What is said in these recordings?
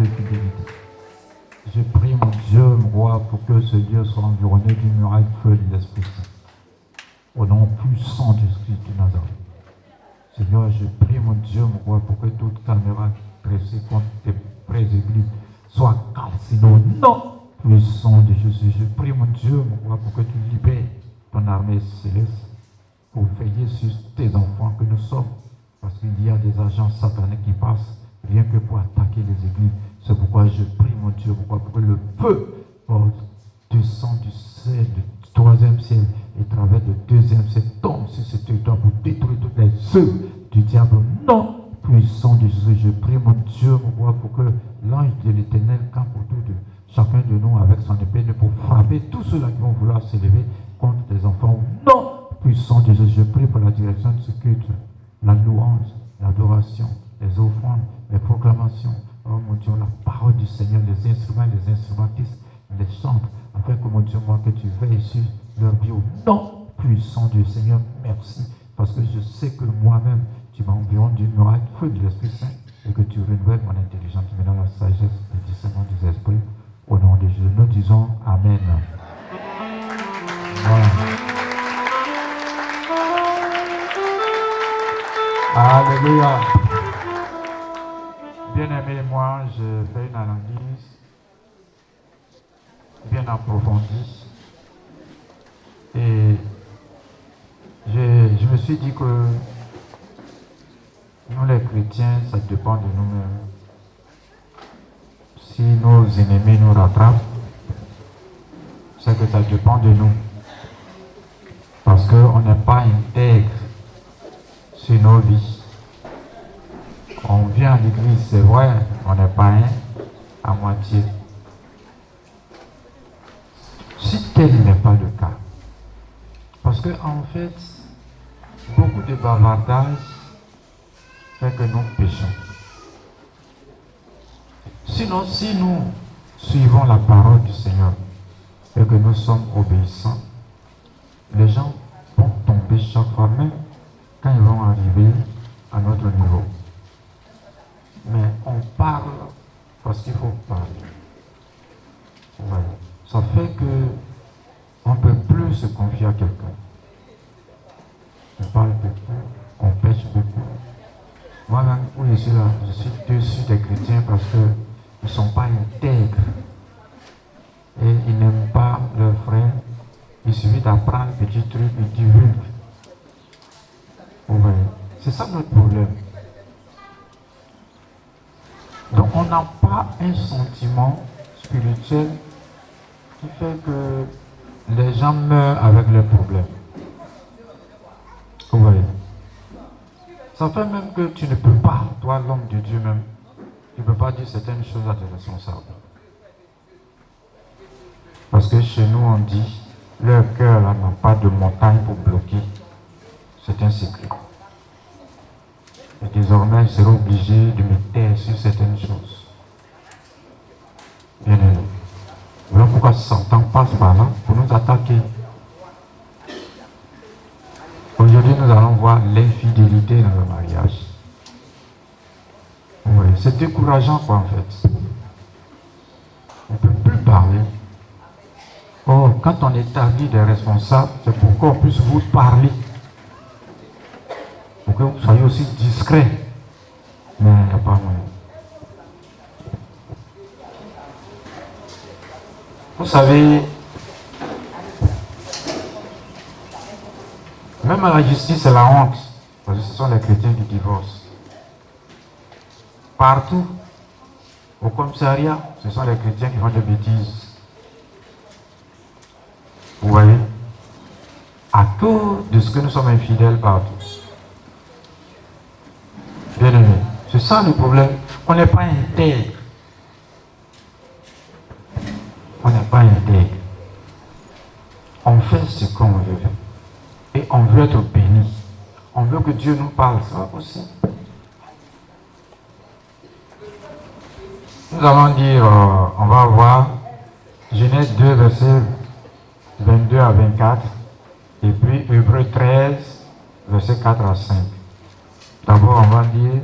fidélité. Je prie, mon Dieu, mon roi, pour que ce lieu soit environné d'une muraille de feu de l'Esprit Saint. Au nom puissant de Christ de Nazareth. Seigneur, je prie, mon Dieu, mon roi, pour que toute caméra dressée contre tes prêts églises soit calcinée au nom puissant de Jésus. Je prie, mon Dieu, mon roi, pour que tu libères ton armée céleste pour veiller sur tes enfants que nous sommes. Parce qu'il y a des agents sataniques qui passent rien que pour attaquer les églises. C'est pourquoi je prie, mon Dieu, pour que le feu descend du ciel, du troisième ciel, et travers le deuxième ciel, tombe sur ce territoire pour détruire toutes les œuvres du diable. Non, puissant de Jésus, je prie, mon Dieu, mon roi, pour que l'ange de l'Éternel campe autour de chacun de nous avec son épée, pour frapper tous ceux-là qui vont vouloir s'élever contre les enfants. Non, puissant de Jésus, je prie pour la direction de ce culte, la louange, l'adoration, les offrandes, les proclamations. Oh mon Dieu, la parole du Seigneur, les instruments, les instrumentistes, les chants, afin que mon Dieu, moi, que tu veilles sur leur vie au nom puissant du Seigneur. Merci, parce que je sais que moi-même, tu m'environnes d'une muraille de feu de l'Esprit Saint et que tu renouvelles mon intelligence, tu me donnes la sagesse et le discernement des esprits. Au nom de Jésus, nous disons Amen. Voilà. Alléluia. Bien-aimé, moi, je fais une analyse bien approfondie et je me suis dit que nous les chrétiens, ça dépend de nous-mêmes. Si nos ennemis nous rattrapent, c'est que ça dépend de nous. Parce qu'on n'est pas intègre sur nos vies. On vient à l'église, c'est vrai, on n'est pas un à moitié. Si tel n'est pas le cas, parce que en fait, beaucoup de bavardage fait que nous péchons. Sinon, si nous suivons la parole du Seigneur et que nous sommes obéissants, les gens vont tomber chaque fois, même quand ils vont arriver à notre niveau. Mais on parle parce qu'il faut parler. Ouais. Ça fait qu'on ne peut plus se confier à quelqu'un. On parle beaucoup, on pêche beaucoup. Moi-même, où je suis là, je suis dessus des chrétiens parce qu'ils ne sont pas intègres. Et ils n'aiment pas leurs frères. Il suffit d'apprendre un petit truc, ils divulguent. Ouais. C'est ça notre problème. Donc on n'a pas un sentiment spirituel qui fait que les gens meurent avec leurs problèmes. Vous voyez? Ça fait même que tu ne peux pas, toi l'homme de Dieu même, tu ne peux pas dire certaines choses à tes responsables. Parce que chez nous on dit, leur cœur là n'a pas de montagne pour bloquer. C'est un secret. Et désormais je serai obligé de me taire sur certaines choses. Bien aimé. Voilà pourquoi Satan passe par là pour nous attaquer. Aujourd'hui, nous allons voir l'infidélité dans le mariage. Oui, c'est décourageant quoi en fait. On ne peut plus parler. Oh, quand on établit des responsables, c'est pour qu'on puisse vous parler. Pour que vous soyez aussi discret. Mais il n'y a pas moyen. Vous savez, même à la justice, c'est la honte. Parce que ce sont les chrétiens qui divorcent. Partout, au commissariat, ce sont les chrétiens qui font des bêtises. Vous voyez? À cause de ce que nous sommes infidèles partout. Bien aimé. C'est ça le problème. On n'est pas intègre. On n'est pas intègre. On fait ce qu'on veut. Et on veut être béni. On veut que Dieu nous parle. C'est pas possible. Nous allons dire, on va voir Genèse 2, versets 22 à 24. Et puis Hébreux 13, versets 4 à 5. D'abord, on va dire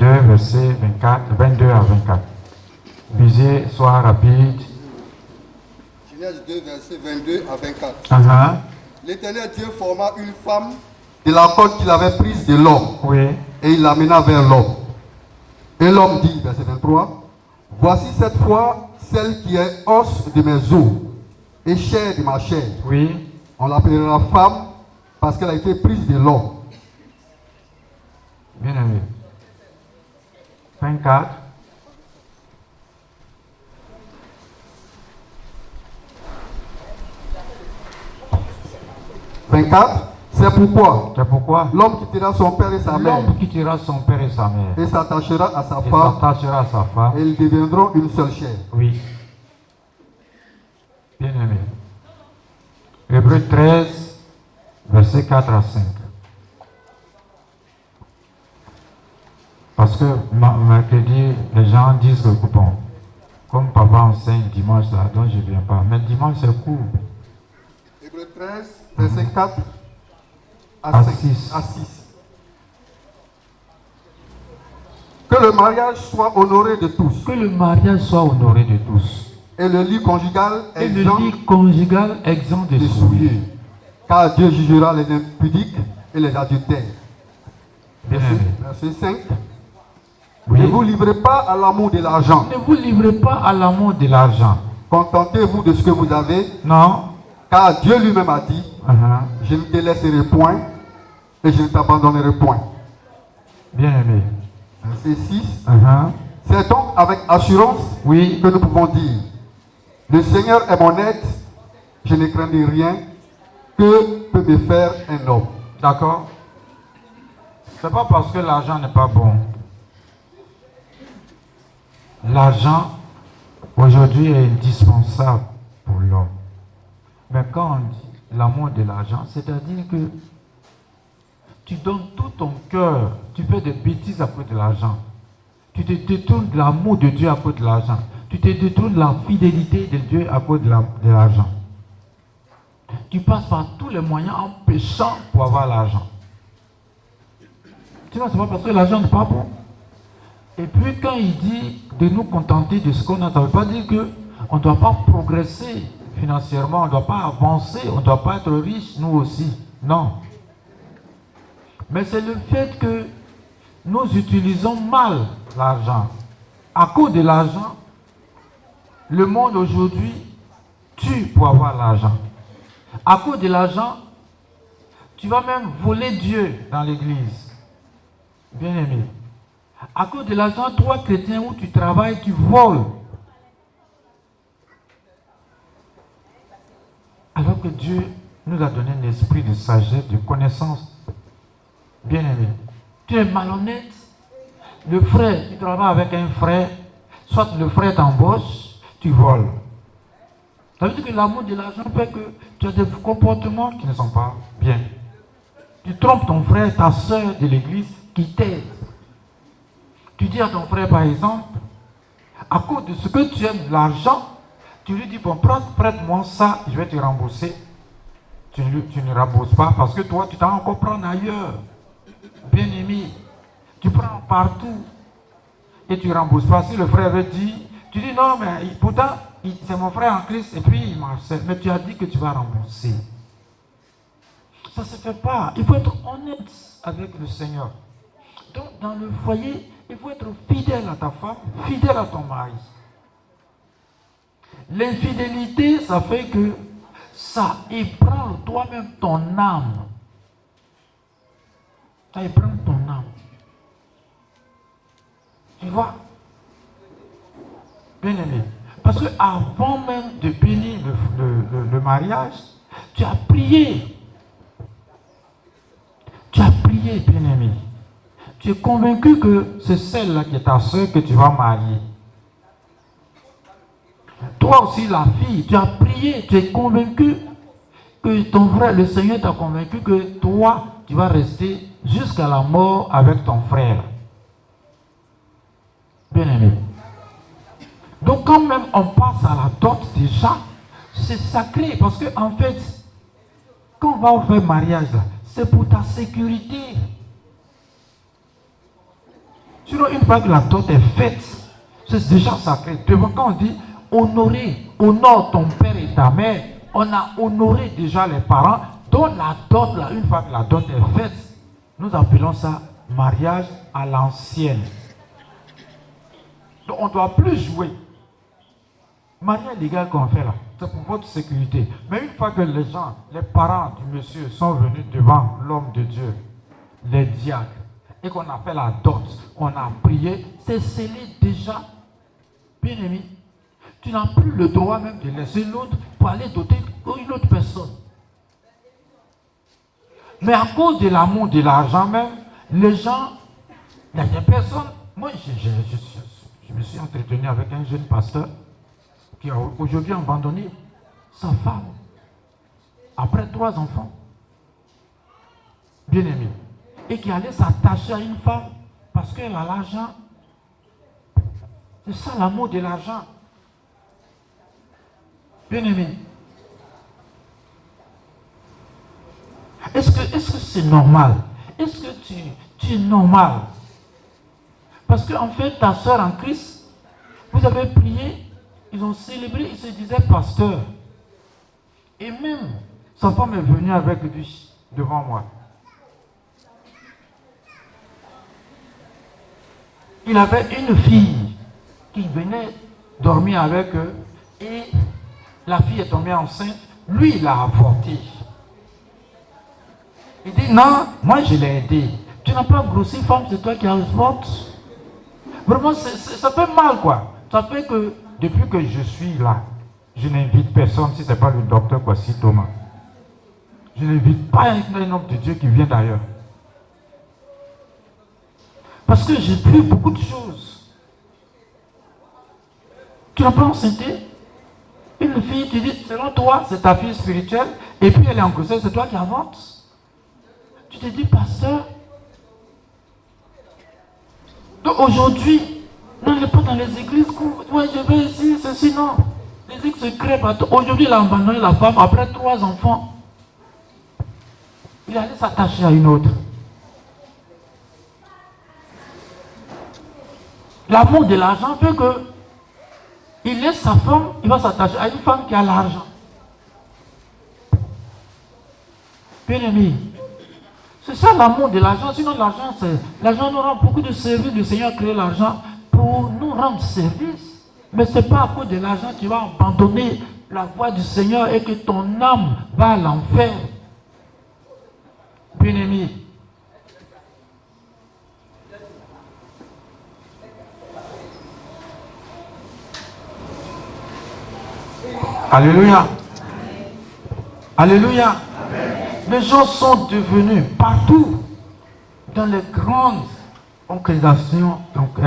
2, verset 24, 22 à 24. Busy, sois rapide. Genèse 2, verset 22 à 24. Uh-huh. L'Éternel Dieu forma une femme de la côte qu'il avait prise de l'homme. Oui. Et il l'amena vers l'homme. Et l'homme dit, verset 23, voici cette fois celle qui est os de mes os et chair de ma chair. Oui. On l'appellera femme parce qu'elle a été prise de l'homme. Bien aimé. 24. C'est pourquoi C'est pourquoi l'homme quittera son père et sa mère l'homme quittera son père et sa mère et s'attachera à sa et femme s'attachera à sa femme. et ils deviendront une seule chair. Oui. Bien aimé. Hébreux 13, versets 4 à 5. Parce que mercredi, les gens disent que bon, comme papa enseigne dimanche là, donc je ne viens pas. Mais dimanche c'est court. Hébreux 13, verset 4 À à 6. 6. Que le mariage soit honoré de tous. Que le mariage soit honoré de tous. Et le lit conjugal Et le lit conjugal exempt de souillure. Car Dieu jugera les impudiques et les adultères. Bien aimé. Verset 5. Oui. Ne vous livrez pas à l'amour de l'argent. Ne vous livrez pas à l'amour de l'argent. Contentez-vous de ce que vous avez. Non. Car Dieu lui-même a dit, je ne te laisserai point et je ne t'abandonnerai point. Bien aimé. Verset 6. C'est donc avec assurance que nous pouvons dire, le Seigneur est mon aide, je ne craindrai rien, que peut me faire un homme. D'accord. C'est pas parce que l'argent n'est pas bon. L'argent, aujourd'hui, est indispensable pour l'homme. Mais quand on dit l'amour de l'argent, c'est-à-dire que tu donnes tout ton cœur, tu fais des bêtises à cause de l'argent. Tu te détournes de l'amour de Dieu à cause de l'argent. Tu te détournes de la fidélité de Dieu à cause de l'argent. Tu passes par tous les moyens en péchant pour avoir l'argent. Sinon, c'est pas parce que l'argent n'est pas bon. Et puis quand il dit de nous contenter de ce qu'on a, ça ne veut pas dire qu'on ne doit pas progresser financièrement, on ne doit pas avancer, on ne doit pas être riche, nous aussi. Non. Mais c'est le fait que nous utilisons mal l'argent. À cause de l'argent, le monde aujourd'hui tue pour avoir l'argent. À cause de l'argent, tu vas même voler Dieu dans l'église. Bien aimé. À cause de l'argent, toi, chrétien, où tu travailles, tu voles. Alors que Dieu nous a donné un esprit de sagesse, de connaissance. Bien aimé. Tu es malhonnête. Le frère, tu travailles avec un frère, soit le frère t'embauche, tu voles. Ça veut dire que l'amour de l'argent fait que tu as des comportements qui ne sont pas bien. Tu trompes ton frère, ta soeur de l'église qui t'aide. Tu dis à ton frère, par exemple, à cause de ce que tu aimes, l'argent, tu lui dis, bon, prête-moi ça, je vais te rembourser. Tu ne rembourses pas parce que toi, tu t'en encore prendre ailleurs. Bien aimé, tu prends partout et tu ne rembourses pas. Si le frère veut dire, tu dis non, mais pourtant, c'est mon frère en Christ et puis il m'harcèle. Mais tu as dit que tu vas rembourser. Ça ne se fait pas. Il faut être honnête avec le Seigneur. Donc, dans le foyer, il faut être fidèle à ta femme, fidèle à ton mari. L'infidélité, ça fait que ça ébranle toi-même ton âme. Ça ébranle ton âme. Tu vois? Bien aimé. Parce que avant même de bénir le mariage, tu as prié. Tu as prié, bien aimé. Tu es convaincu que c'est celle-là qui est ta soeur que tu vas marier. Toi aussi, la fille, tu as prié, tu es convaincu que ton frère, le Seigneur t'a convaincu que toi, tu vas rester jusqu'à la mort avec ton frère. Bien aimé. Donc quand même on passe à la dot déjà, c'est sacré parce que en fait, quand on va faire mariage, c'est pour ta sécurité. Sinon, une fois que la dot est faite, c'est déjà sacré. Devant, quand on dit honorer, honore ton père et ta mère, on a honoré déjà les parents. Donc la dot, là, une fois que la dot est faite, nous appelons ça mariage à l'ancienne. Donc on ne doit plus jouer. Mariage légal qu'on fait là, c'est pour votre sécurité. Mais une fois que les gens, les parents du monsieur sont venus devant l'homme de Dieu, les diacres, et qu'on a fait la dot, on a prié, c'est scellé déjà. Bien aimé, tu n'as plus le droit même de laisser l'autre pour aller doter une autre personne. Mais à cause de l'amour de l'argent même, les gens, il y a des personnes, moi je me suis entretenu avec un jeune pasteur qui a aujourd'hui abandonné sa femme après 3 enfants, bien aimé, et qui allait s'attacher à une femme parce qu'elle a l'argent. C'est ça l'amour de l'argent. Bien aimé, est-ce que c'est normal? Est-ce que tu es normal? Parce qu'en fait, ta soeur en Christ, vous avez prié, ils ont célébré, ils se disaient pasteur. Et même, sa femme est venue avec lui devant moi. Il avait une fille qui venait dormir avec eux et la fille est tombée enceinte. Lui, il a avorté. Il dit non, moi je l'ai aidé. Tu n'as pas grossi, femme, c'est toi qui avortes. Vraiment, ça fait mal quoi. Ça fait que depuis que je suis là, je n'invite personne si ce n'est pas le docteur Kwasi Thomas. Je n'invite pas un homme de Dieu qui vient d'ailleurs. Parce que j'ai vu beaucoup de choses. Tu n'as pas enceinté? Une fille, tu dis, selon toi, c'est ta fille spirituelle, et puis elle est en grossesse, c'est toi qui avortes. Tu te dis, pasteur. Donc aujourd'hui, n'allez pas dans les églises, ouais, je vais ici, ceci, non. Les églises se crèvent. Aujourd'hui, il a abandonné la femme après 3 enfants. Il allait s'attacher à une autre. L'amour de l'argent fait que il laisse sa femme, il va s'attacher à une femme qui a l'argent. Bien aimé, c'est ça l'amour de l'argent. Sinon l'argent nous rend beaucoup de services. Le Seigneur a créé l'argent pour nous rendre service. Mais ce n'est pas à cause de l'argent que tu vas abandonner la voie du Seigneur et que ton âme va à l'enfer. Bien aimé, alléluia. Alléluia. Les gens sont devenus partout dans les grandes congrégations, donc,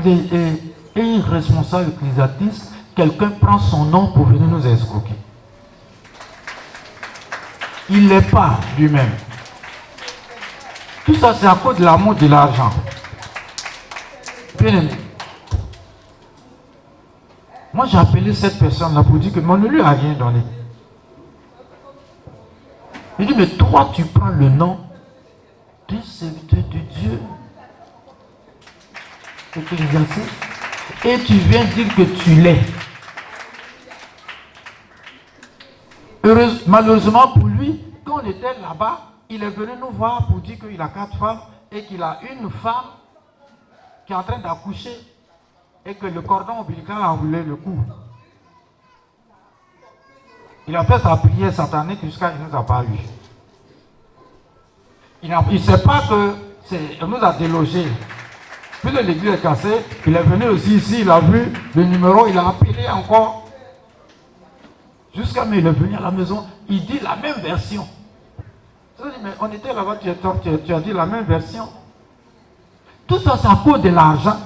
et un responsable ecclésiastiste, quelqu'un prend son nom pour venir nous escroquer. Il ne l'est pas lui-même. Tout ça, c'est à cause de l'amour de l'argent. Bien aimé. Moi, j'ai appelé cette personne-là pour dire que moi ne lui a rien donné. Il dit, mais toi, tu prends le nom d'un serviteur de Dieu, et tu viens dire que tu l'es. Malheureusement pour lui, quand on était là-bas, il est venu nous voir pour dire qu'il a 4 femmes et qu'il a une femme qui est en train d'accoucher et que le cordon ombilical a roulé le cou. Il a fait sa prière satanique jusqu'à ce qu'il ne nous a pas eu. Il ne sait pas qu'on nous a délogés. Puis l'église est cassée, il est venu aussi ici, il a vu le numéro, il a appelé encore. Jusqu'à mais il est venu à la maison, il dit la même version. Je dis, mais on était là-bas, tu as dit la même version. Tout ça, c'est à cause de l'argent.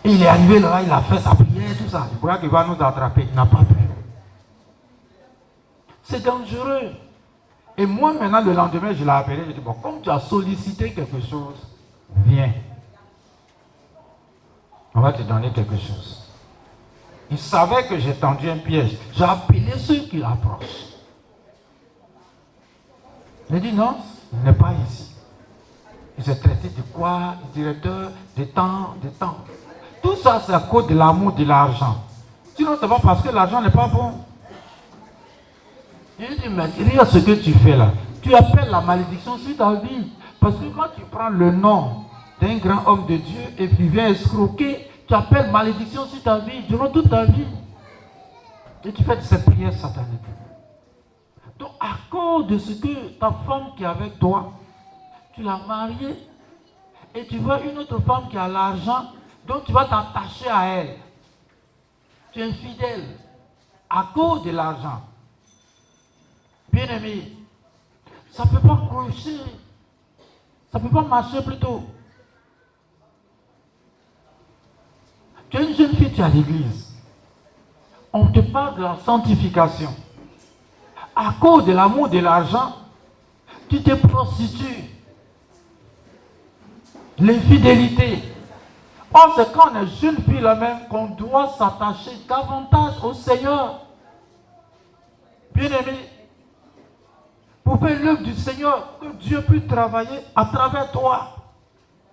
Et il est arrivé là, il a fait sa prière, tout ça. Il croit qu'il va nous attraper. Il n'a pas pu. C'est dangereux. Et moi, maintenant, le lendemain, je l'ai appelé. Je dis, bon, comme tu as sollicité quelque chose, viens. On va te donner quelque chose. Il savait que j'ai tendu un piège. J'ai appelé ceux qui approchent. Il dit, non, il n'est pas ici. il s'est traité de quoi? Le directeur, des temps. Tout ça, c'est à cause de l'amour de l'argent. Sinon, c'est pas parce que l'argent n'est pas bon. Il dit, mais regarde ce que tu fais là. Tu appelles la malédiction sur ta vie. Parce que quand tu prends le nom d'un grand homme de Dieu et puis viens escroquer, tu appelles malédiction sur ta vie durant toute ta vie. Et tu fais de cette prière satanique. Donc, à cause de ce que ta femme qui est avec toi, tu l'as mariée et tu vois une autre femme qui a l'argent, donc tu vas t'attacher à elle. Tu es infidèle à cause de l'argent. Bien-aimé, ça ne peut pas crocher. Ça ne peut pas marcher plutôt. Tu es une jeune fille, tu es à l'église. On te parle de la sanctification. À cause de l'amour de l'argent, tu te prostitues. L'infidélité. Or, c'est quand on est jeune fille là même qu'on doit s'attacher davantage au Seigneur. Bien-aimé, pour faire l'œuvre du Seigneur, que Dieu puisse travailler à travers toi.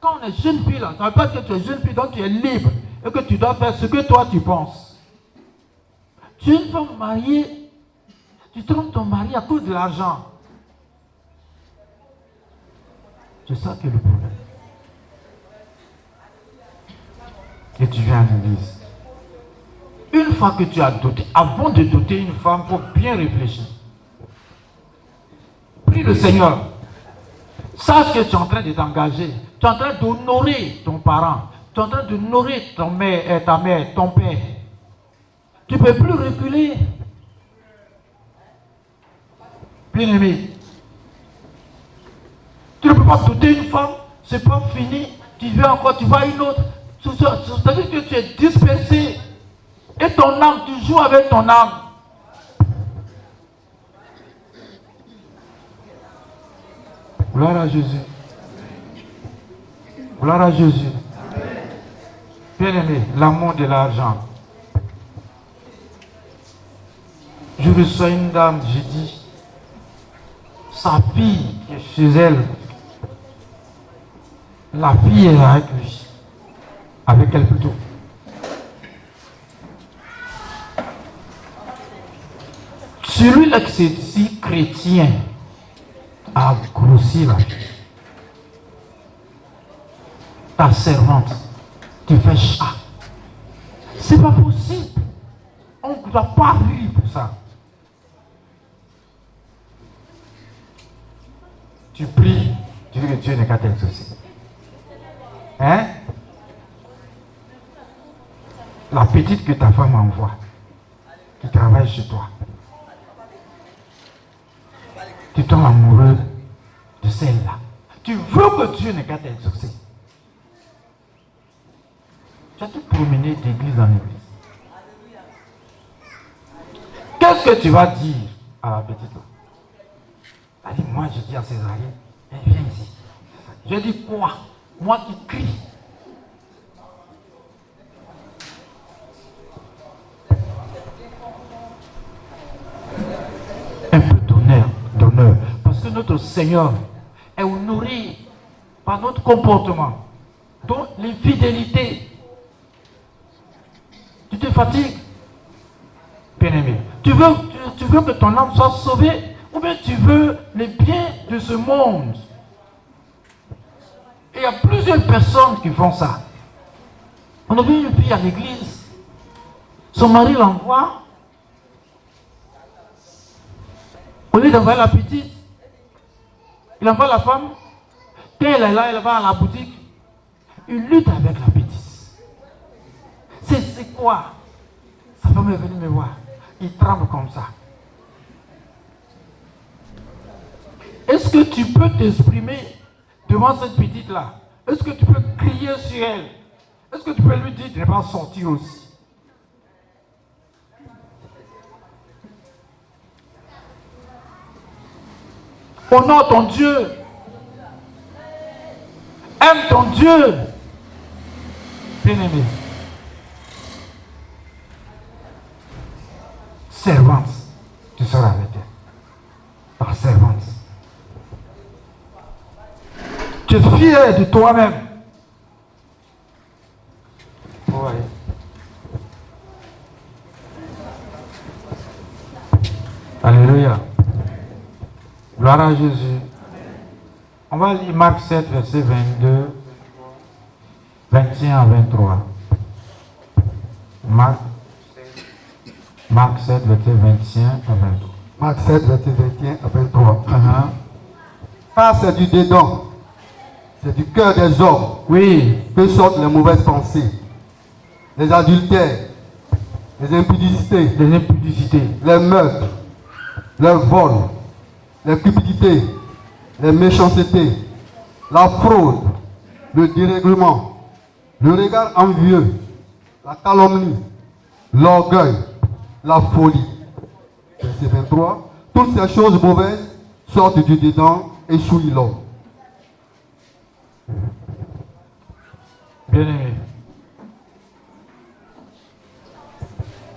Quand on est jeune fille là, ça ne veut pas dire que tu es jeune fille, donc tu es libre et que tu dois faire ce que toi tu penses. Tu es une femme mariée, tu trompes ton mari à cause de l'argent. C'est ça qui est le problème. Et tu viens à l'église. Une fois que tu as doté, avant de doter une femme, il faut bien réfléchir. Prie le Seigneur. Sache que tu es en train de t'engager. Tu es en train d'honorer ton parent. Tu es en train d'honorer ta mère, ton père. Tu ne peux plus reculer. Bien-aimé, tu ne peux pas doter une femme, c'est pas fini. Tu veux encore, tu vas une autre. C'est-à-dire que tu es dispersé. Et ton âme, tu joues avec ton âme. Gloire à Jésus. Gloire à Jésus. Bien-aimé, l'amour de l'argent. Je reçois une dame, j'ai dit, sa fille qui est chez elle, la fille est avec lui, avec elle plutôt. Celui-là qui s'est dit chrétien a grossi la fille. Ta servante, tu fais chat. C'est pas possible. On ne doit pas vivre pour ça. Tu pries, tu dis que Dieu n'est qu'à t'exaucer. Hein? La petite que ta femme envoie, qui travaille chez toi. Tu tombes amoureux de celle-là. Tu veux que Dieu n'est qu'à t'exaucer. Tu as tout promené d'église en église. Qu'est-ce que tu vas dire à la petite là? Elle dit, moi je dis à Césarine, viens ici. Je dis quoi? Moi qui crie. Un peu d'honneur. Parce que notre Seigneur est honoré par notre comportement. Donc l'infidélité. Tu te fatigues, bien-aimé. Tu veux que ton âme soit sauvée, ou bien tu veux les biens de ce monde. Et il y a plusieurs personnes qui font ça. On a vu une fille à l'église, son mari l'envoie, au lieu d'envoyer la petite, il envoie la femme. Quand elle est là, elle va à la boutique, il lutte avec la petite. C'est quoi? Sa femme est venue me voir. Il tremble comme ça. Est-ce que tu peux t'exprimer devant cette petite-là? Est-ce que tu peux crier sur elle? Est-ce que tu peux lui dire de ne pas sortir aussi? Honore ton Dieu. Aime ton Dieu. Bien-aimé. Servante, tu seras avec elle. Ta servante. Tu es fier de toi-même. Ouais. Alléluia. Gloire à Jésus. On va lire Marc 7, verset 22, 21 à 23. Marc 7, verset 21 à 23. Marc 7, verset 21 à 23. Car c'est du dedans, c'est du cœur des hommes, Oui, que sortent les mauvaises pensées, les adultères, les impudicités, les impudicités, les meurtres, les vols, les cupidités, les méchancetés, la fraude, le dérèglement, le regard envieux, la calomnie, l'orgueil, la folie. Verset 23. Toutes ces choses mauvaises sortent du dedans et souillent l'homme. bien-aimé.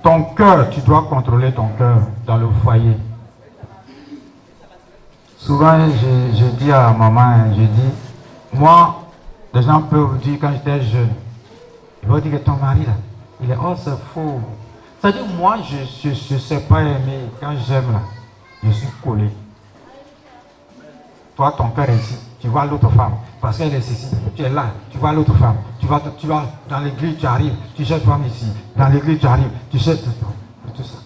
Ton cœur, tu dois contrôler ton cœur dans le foyer. Souvent, je dis à maman, je dis, moi, les gens peuvent dire quand j'étais jeune, ils vont dire que ton mari là, il est, oh c'est faux. C'est-à-dire, moi, je ne sais pas aimer, quand j'aime là, je suis collé. Toi, ton cœur est ici, tu vois l'autre femme, parce qu'elle est ici, tu es là, tu vois l'autre femme, tu vas dans l'église, tu arrives, tu cherches femme ici, dans l'église, tu arrives, tu cherches tout ça.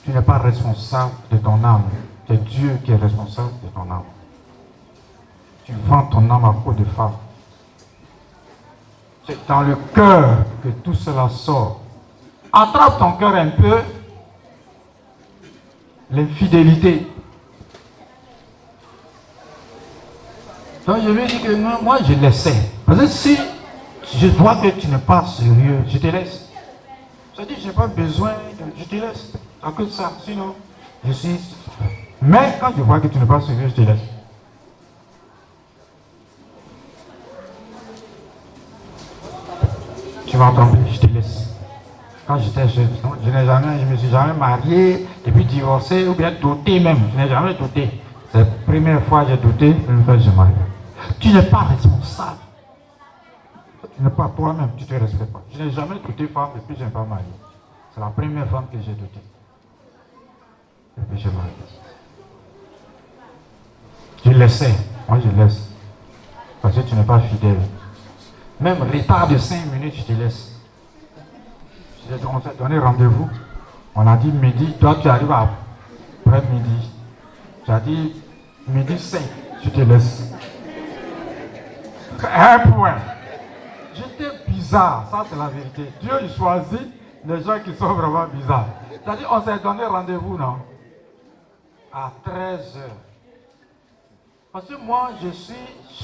Tu n'es pas responsable de ton âme, c'est Dieu qui est responsable de ton âme. Tu vends ton âme à cause de femmes. C'est dans le cœur que tout cela sort. Attrape ton cœur un peu, l'infidélité. Donc je lui dis que moi je laissais. Parce que si je vois que tu n'es pas sérieux, je te laisse. Je dis, je n'ai pas besoin, je te laisse. À cause de ça, sinon, je suis. Mais quand je vois que tu n'es pas sérieux, je te laisse. Tu vas tomber, je te laisse. Quand j'étais jeune, je me suis jamais marié, et puis divorcé, ou bien doté même. Je n'ai jamais douté. C'est la première fois que j'ai douté, la première fois que j'ai marié. Tu n'es pas responsable. Tu n'es pas toi-même, tu ne te respectes pas. Je n'ai jamais douté femme et puis je n'ai pas marié. C'est la première femme que j'ai douté. Et puis j'ai marié. Je laissais, moi je laisse. Parce que tu n'es pas fidèle. Même retard de 5 minutes, je te laisse. On s'est donné rendez-vous. On a dit midi, toi tu arrives après midi. Tu as dit midi 5, je te laisse. Un point. J'étais bizarre, ça c'est la vérité. Dieu il choisit les gens qui sont vraiment bizarres. C'est-à-dire on s'est donné rendez-vous, non? À 13h. Parce que moi je suis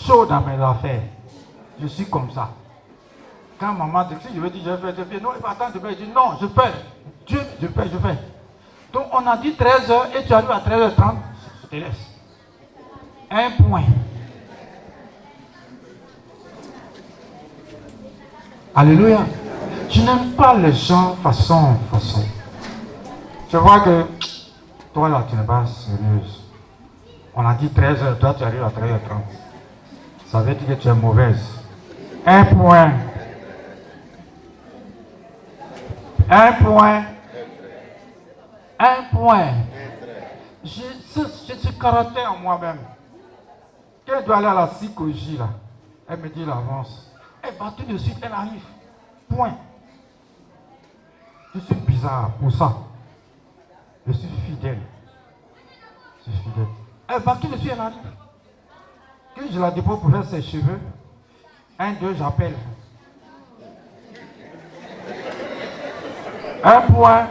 chaud dans mes affaires. Je suis comme ça. Quand maman dit, si je veux dire, je fais, non, il faut attendre, je dis, non, je fais. Dieu, je fais. Donc on a dit 13h et tu arrives à 13h30, je te laisse. Un point. Alléluia. Je n'aime pas les gens façon. Je vois que toi là, tu n'es pas sérieuse. On a dit 13h, toi tu arrives à 13h30. Ça veut dire que tu es mauvaise. Un point. Un point. Un point. J'ai ce caractère en moi-même. Quand elle doit aller à la psychologie, là, elle me dit l'avance. Elle bat tout de suite, elle arrive. Point. Je suis bizarre pour ça. Je suis fidèle. Elle bat tout de suite, elle arrive. Quand je la dépose pour faire ses cheveux, 1, 2, j'appelle. Un point.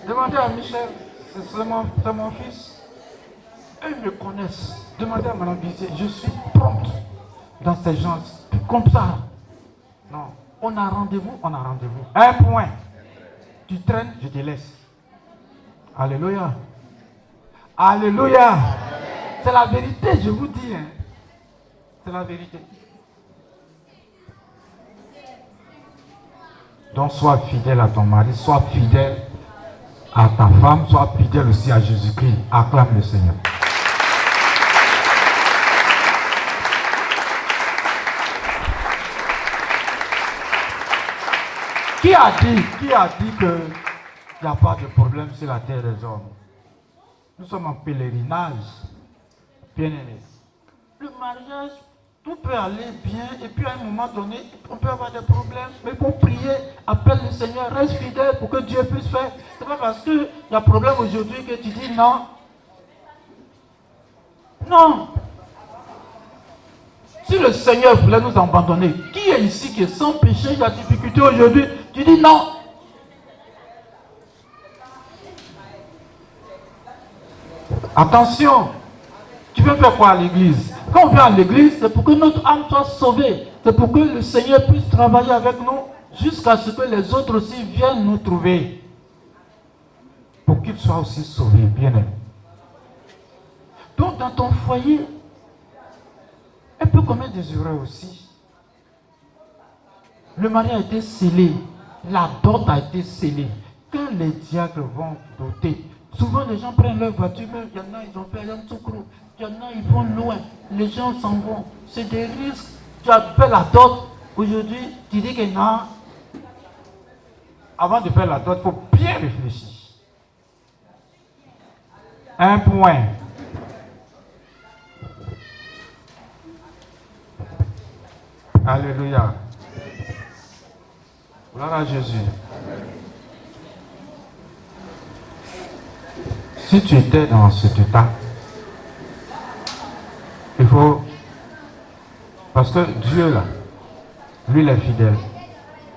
Demandez à Michel, c'est mon fils. Eux me connaissent. Demandez à Madame Bizier, je suis prompte dans ces gens. Comme ça. Non. On a rendez-vous. Un point. Tu traînes, je te laisse. Alléluia. Alléluia. C'est la vérité, je vous dis. Hein. C'est la vérité. Donc sois fidèle à ton mari, sois fidèle à ta femme, sois fidèle aussi à Jésus-Christ. Acclame le Seigneur. Qui a dit qu'il n'y a pas de problème sur la terre des hommes? Nous sommes en pèlerinage, bien-aimés. Le mariage, tout peut aller bien, et puis à un moment donné, on peut avoir des problèmes, mais pour prier, appelle le Seigneur, reste fidèle pour que Dieu puisse faire. C'est pas parce qu'il y a problème aujourd'hui que tu dis non. Non. Si le Seigneur voulait nous abandonner, qui est ici qui est sans péché, il y a difficulté aujourd'hui, tu dis non. Attention, tu veux faire quoi à l'église? Quand on vient à l'église, c'est pour que notre âme soit sauvée. C'est pour que le Seigneur puisse travailler avec nous jusqu'à ce que les autres aussi viennent nous trouver. Pour qu'ils soient aussi sauvés, bien aimés. Donc dans ton foyer, elle peut commettre des erreurs aussi. Le mari a été scellé, la dot a été scellée. Quand les diacres vont doter, souvent les gens prennent leur voiture, mais il y en a, ils ont fait un soucrou. Il y en a, ils vont loin. Les gens s'en vont. C'est des risques. Tu as fait la dot. Aujourd'hui, tu dis que non. Avant de faire la dot, il faut bien réfléchir. Un point. Alléluia. Gloire à Jésus. Si tu étais dans cet état, il faut... Parce que Dieu, là, lui, il est fidèle.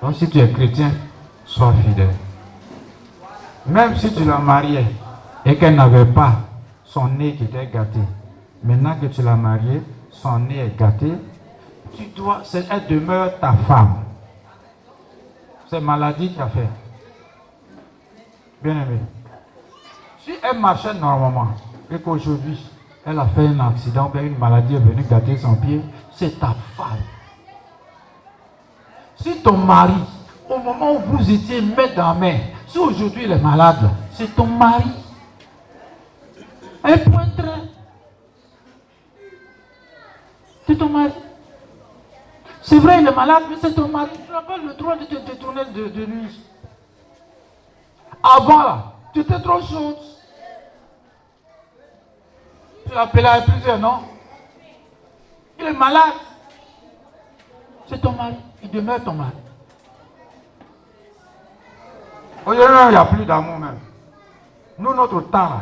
Donc si tu es chrétien, sois fidèle. Même si tu l'as mariée et qu'elle n'avait pas son nez qui était gâté, maintenant que tu l'as mariée, son nez est gâté, tu dois... Elle demeure ta femme. C'est maladie qui a fait. Bien aimé. Si elle marchait normalement et qu'aujourd'hui, elle a fait un accident, bien une maladie est venue gâter son pied, c'est ta femme. Si ton mari, au moment où vous étiez main dans main, si aujourd'hui il est malade, c'est ton mari. Un point trait. C'est ton mari. C'est vrai, il est malade, mais c'est ton mari. Tu n'as pas le droit de te détourner de lui. Avant, là, tu étais trop chaude. Tu l'appelais à plusieurs, non? Il est malade. C'est ton mari. Il demeure ton mari. Aujourd'hui, il n'y a plus d'amour même. Nous, notre temps, là,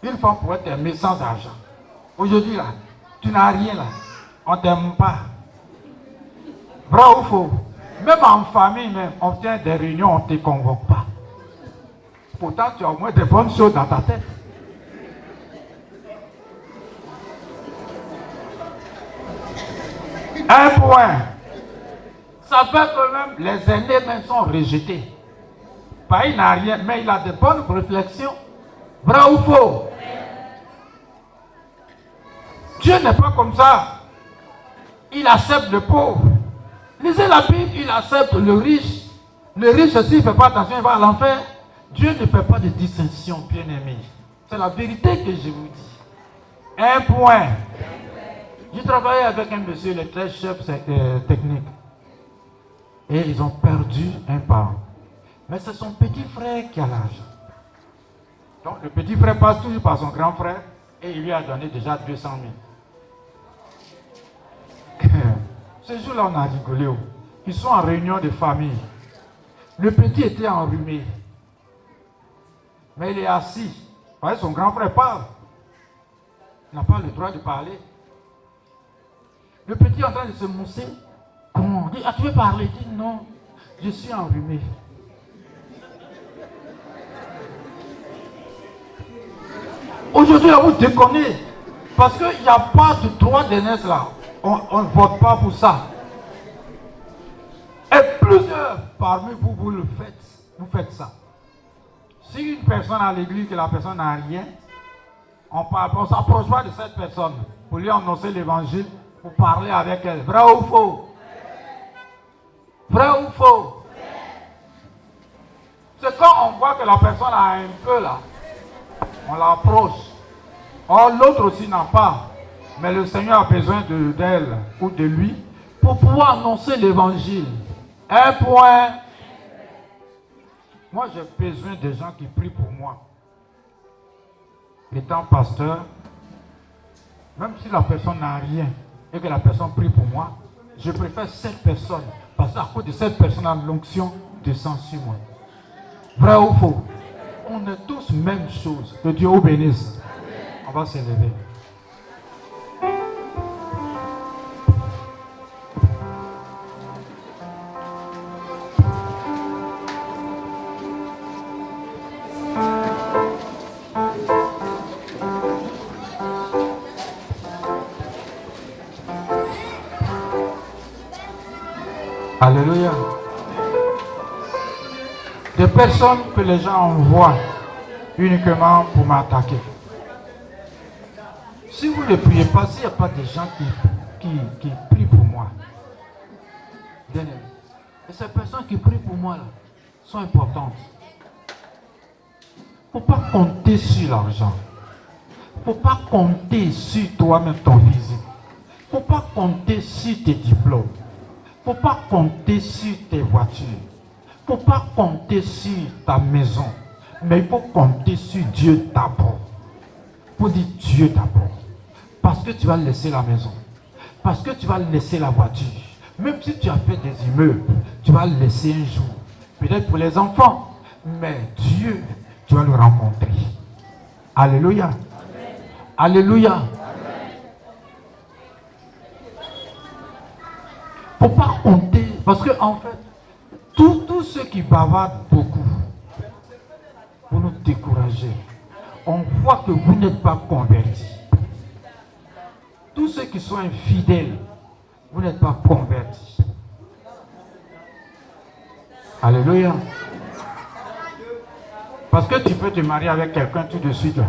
une femme pourrait t'aimer sans argent. Aujourd'hui, là, tu n'as rien, là. On ne t'aime pas. Vrai ou faux? Même en famille, même, on tient des réunions, on ne te convoque pas. Pourtant, tu as au moins des bonnes choses dans ta tête. Un point. Ça fait que même les aînés même sont rejetés. Pas il n'a rien, mais il a de bonnes réflexions. Vrai ou faux? Dieu n'est pas comme ça. Il accepte le pauvre. Lisez la Bible, il accepte le riche. Le riche aussi, il ne fait pas attention, il va à l'enfer. Dieu ne fait pas de distinction, bien-aimé. C'est la vérité que je vous dis. Un point. J'ai travaillé avec un monsieur, le très chef technique. Et ils ont perdu un parent. Mais c'est son petit frère qui a l'argent. Donc le petit frère passe toujours par son grand frère et il lui a donné déjà 200 000. Ce jour-là, on a rigolé. Ils sont en réunion de famille. Le petit était enrhumé. Mais il est assis. Vous voyez, son grand frère parle. Il n'a pas le droit de parler. Le petit est en train de se mousser. Comment? Il dit, ah, tu veux parler? Il dit, non, je suis enrhumé. Aujourd'hui, là, vous déconnez. Parce qu'il n'y a pas de droit d'aînesse là. On ne vote pas pour ça. Et plusieurs parmi vous, vous le faites. Vous faites ça. Si une personne à l'église, que la personne n'a rien, on ne s'approche pas de cette personne pour lui annoncer l'évangile, pour parler avec elle. Vrai ou faux? Vrai ou faux? C'est quand on voit que la personne a un peu là, on l'approche. Or, l'autre aussi n'a pas. Mais le Seigneur a besoin d'elle ou de lui pour pouvoir annoncer l'évangile. Un point. Moi, j'ai besoin de gens qui prient pour moi. Étant pasteur, même si la personne n'a rien et que la personne prie pour moi, je préfère cette personne. Parce qu'à cause de cette personne, l'onction descend sur moi. Vrai ou faux? On est tous même chose. Que Dieu vous bénisse. On va s'élever. Alléluia. Des personnes que les gens envoient uniquement pour m'attaquer. Si vous ne priez pas, s'il n'y a pas de gens qui prient pour moi, bien aimé, et ces personnes qui prient pour moi là, sont importantes. Il ne faut pas compter sur l'argent. Il ne faut pas compter sur toi-même ton physique. Il ne faut pas compter sur tes diplômes. Il ne faut pas compter sur tes voitures. Il ne faut pas compter sur ta maison. Mais il faut compter sur Dieu d'abord. Il faut dire Dieu d'abord. Parce que tu vas laisser la maison. Parce que tu vas laisser la voiture. Même si tu as fait des immeubles, tu vas laisser un jour. Peut-être pour les enfants. Mais Dieu, tu vas le rencontrer. Alléluia. Amen. Alléluia. Il ne faut pas compter. Parce que en fait, tous ceux qui bavardent beaucoup, pour nous décourager, on voit que vous n'êtes pas convertis. Tous ceux qui sont infidèles, vous n'êtes pas convertis. Alléluia. Parce que tu peux te marier avec quelqu'un tout de suite là.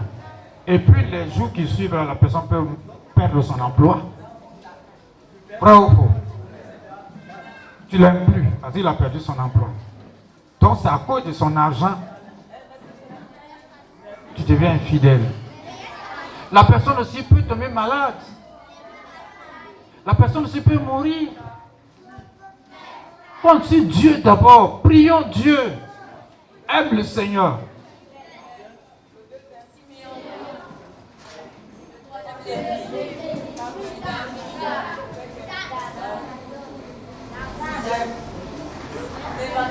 Et puis les jours qui suivent, la personne peut perdre son emploi. Vrai ou faux? Tu ne l'aimes plus parce qu'il a perdu son emploi. Donc c'est à cause de son argent tu deviens infidèle. La personne aussi peut tomber malade. La personne aussi peut mourir. Compte sur Dieu d'abord. Prions Dieu. Aime le Seigneur.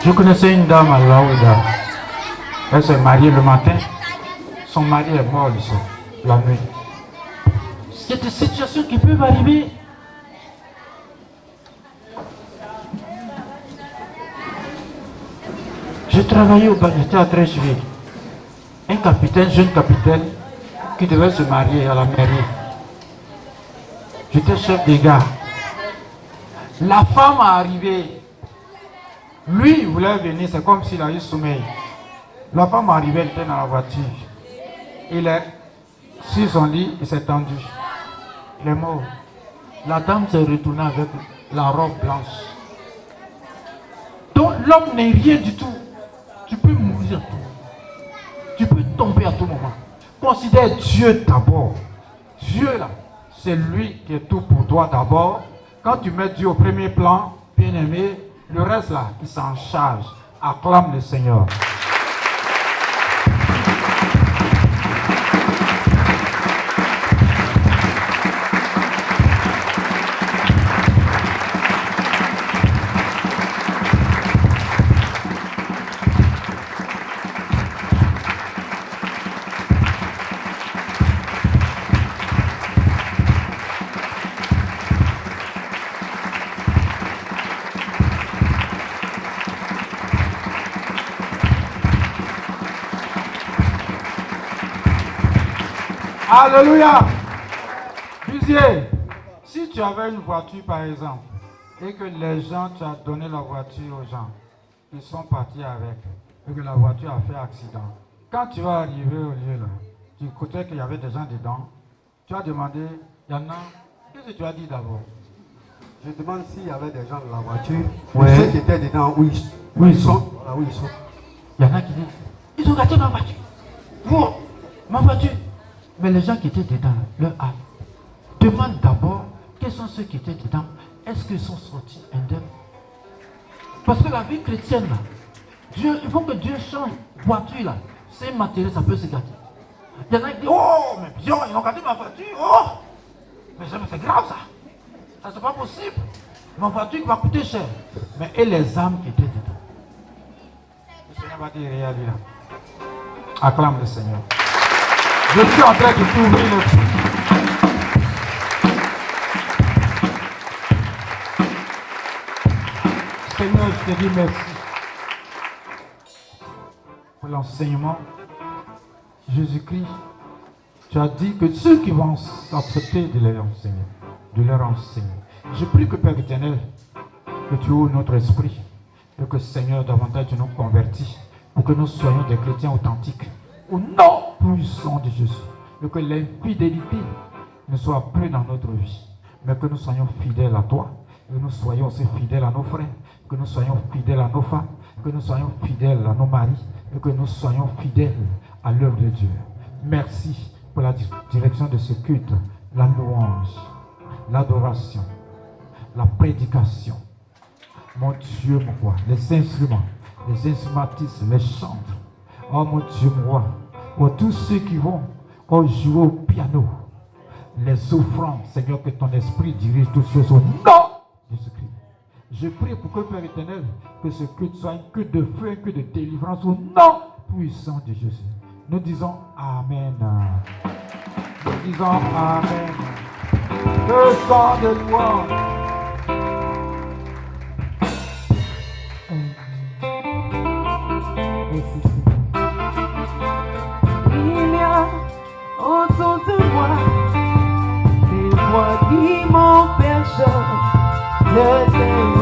Je connaissais une dame à Laouda. Elle s'est mariée le matin. Son mari est mort le soir, la nuit. C'est des situations qui peuvent arriver. J'ai travaillé au Bagdad à Trècheville. Un capitaine, jeune capitaine, qui devait se marier à la mairie. J'étais chef des gars. La femme est arrivée. Lui, il voulait venir, c'est comme s'il a eu sommeil. La femme est arrivée, elle était dans la voiture. Il est sur son lit, il s'est tendu. Il est mort. La dame s'est retournée avec la robe blanche. Donc l'homme n'est rien du tout. Tu peux mourir à tout moment. Tu peux tomber à tout moment. Considère Dieu d'abord. Dieu là, c'est lui qui est tout pour toi d'abord. Quand tu mets Dieu au premier plan, bien aimé, le reste là, il s'en charge. Acclame le Seigneur. Alléluia. Disiez, si tu avais une voiture par exemple, et que les gens, tu as donné la voiture aux gens, ils sont partis avec, et que la voiture a fait accident. Quand tu vas arriver au lieu là, tu écoutais qu'il y avait des gens dedans, tu as demandé, il y en a, qu'est-ce que tu as dit d'abord? Je demande s'il y avait des gens dans la voiture, ouais. Ceux qui étaient dedans, où ils sont. Voilà, où ils sont. Il y en a qui disent, ils ont gâté ma voiture. Wow, ma voiture. Mais les gens qui étaient dedans, leur âme, demande d'abord quels sont ceux qui étaient dedans. Est-ce qu'ils sont sortis indemnes? Parce que la vie chrétienne, là, Dieu, il faut que Dieu change. Voiture, là, c'est matériel, ça peut se gâter. Il y en a qui disent, oh, mais bien, ils ont gâté ma voiture. Oh, mais c'est grave ça. Ça, c'est pas possible. Ma voiture va coûter cher. Mais et les âmes qui étaient dedans. Le Seigneur va dire, regarde là. Acclame le Seigneur. Je suis en train de t'ouvrir le feu. Seigneur, je te dis merci pour l'enseignement. Jésus-Christ, tu as dit que ceux qui vont s'accepter de leur enseigner, je prie que Père éternel, que tu ouvres notre esprit et que Seigneur, davantage tu nous convertis pour que nous soyons des chrétiens authentiques au nom puissant de Jésus. Et que l'infidélité ne soit plus dans notre vie, mais que nous soyons fidèles à toi, que nous soyons aussi fidèles à nos frères, que nous soyons fidèles à nos femmes, que nous soyons fidèles à nos maris, et que nous soyons fidèles à l'œuvre de Dieu. Merci pour la direction de ce culte, la louange, l'adoration, la prédication. Mon Dieu, mon roi, les instrumentistes, les chantres. Oh mon Dieu, mon roi, pour tous ceux qui vont jouer au piano, les offrandes, Seigneur, que ton esprit dirige toutes choses au nom de Jésus-Christ. Je prie pour que, Père éternel, que ce culte soit un culte de feu, un culte de délivrance au nom puissant de Jésus. Nous disons Amen. Nous disons Amen. Le sang de toi. Merci Seigneur. Il y a autour de moi des voix qui m'empêchent de t'aimer.